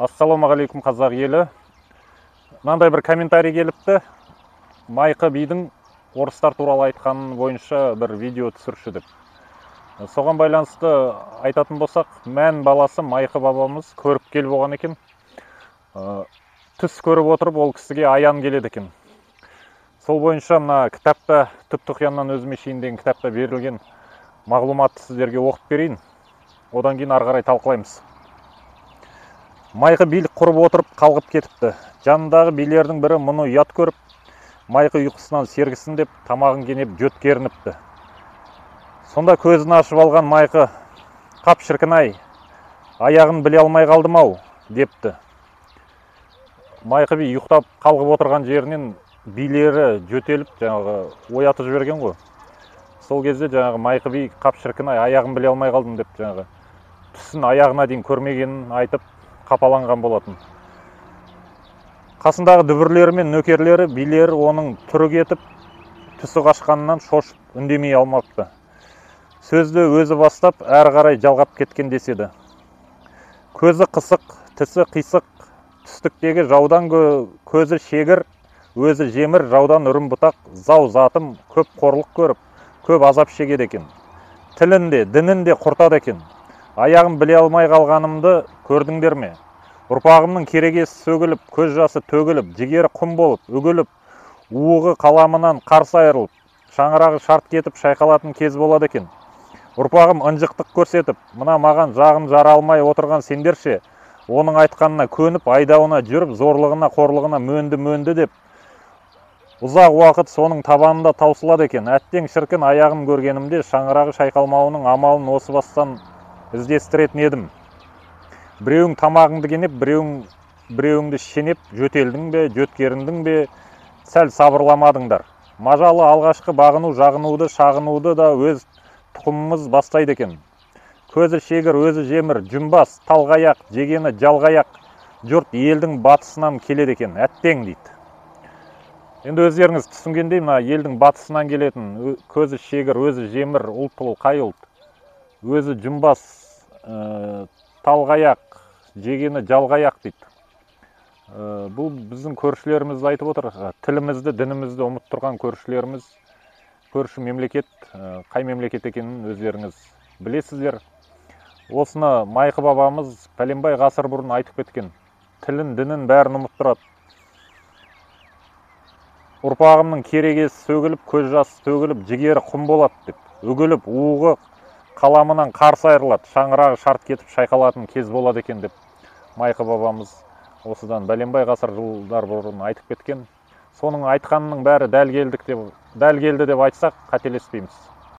Ассалаумағалейкум қазақ елі. Мынандай бір комментарий келіпті. Майқы бидің орыстар туралы айтқаны бойынша бір видео түсірші деп. Соған байланысты айтатын болсақ, мән баласы Майқы бабамыз көріп келіп болған екен. Түс көріп отырып, ол кісіге аян келеді екен. Сол бойынша мына кітапта, түп-тұқияннан өзіме шейін деген кітапта берілген мағлұматты сіздерге оқып берейін. Одан кейін ары қарай талқылаймыз. Майқы билік құрып отырып қалғып кетіпті. Жанындағы билердің бірі мұны ұят көріп, Майқы ұйқысынан сергісін деп тамағын кенеп жөт керініпті. Сонда көзін ашып алған Майқы, қап шіркін-ай, аяғын біле алмай қалдым-ау, депті. Майқы би ұйықтап қалғып отырған жерінен билері жөтеліп, жаңағы оятып жіберген ғой. Сол кезде жаңағы Майқы би қап шіркін-ай, аяғын біле алмай қалдым деп, жаңағы түсін аяғына дейін көрмегенін айтып қапаланған болатын. Қасындағы дүбірлері мен нөкерлері, билері оның түрі кетіп, түсі қашқанынан шошып үндемей алмапты. Сөзді өзі бастап, әрі қарай жалғап кеткен деседі. Көзі қысық, тісі қисық, түстіктегі жаудан көзі шегір, өзі жемір, жаудан үрім бұтақ, зау затым көп қорлық көріп, көп азап шегеді екен. Тілінде, дінінде құртады екен. Аяғым біле алмай қалғанымды көрдіңдер ме? Ұрпағымның керегесі сөгіліп, көз жасы төгіліп, жігері құм болып, үгіліп, уығы қаламынан қарсы айырылып, шаңырағы шарт кетіп шайқалатын кез болады екен. Ұрпағым ынжықтық көрсетіп, мына маған жағын жара алмай отырған сендерше, оның айтқанына көніп, айдауына жүріп, зорлығына, қорлығына мөнді деп, ұзақ уақыт соның табанында таусылады екен. Әттең шіркін аяғым көргенімде шаңырағы шайқалмауының амалын осы бастан іздестіретін едім. Біреуің тамағыңды кенеп, біреуіңді шенеп, жөтелдің бе, жөткеріндің бе, сәл сабырламадыңдар. Мажалы алғашқы бағыну, жағынуды, шағынуды да өз тұқымымыз бастайды екен. Көзі шегір, өзі жемір, жүмбас, талғаяқ, жегені жалғаяқ, жұрт елдің батысынан келеді екен, әттең дейді. Енді өздеріңіз түсінгендей, мына елдің батысынан келетін, көзі шегір, өзі жемір, ұлт қай ұлт, өзі жүмбас, талғаяқ, жегені жалғаяқ дейді. Бұл біздің көршілеріміз айтып отыр. Тілімізді, дінімізді ұмытып тұрған көршілеріміз, көрші мемлекет, қай мемлекет екенін өздеріңіз білесіздер. Осыны Майқы бабамыз пәленбай ғасыр бұрын айтып кеткен. Тілін, дінін бәрін ұмытып тұрады. Ұрпағымның керегесі сөгіліп, көз жасы төгіліп, жігері құм болады деп. Үгіліп, уығы қаламынан қарсы айырылады, шаңырағы шарт кетіп шайқалатын кез болады екен деп Майқы бабамыз осыдан бәленбай ғасыр жылдар бұрын айтып кеткен. Соның айтқанының бәрі дәл келді деп айтсақ қателеспейміз.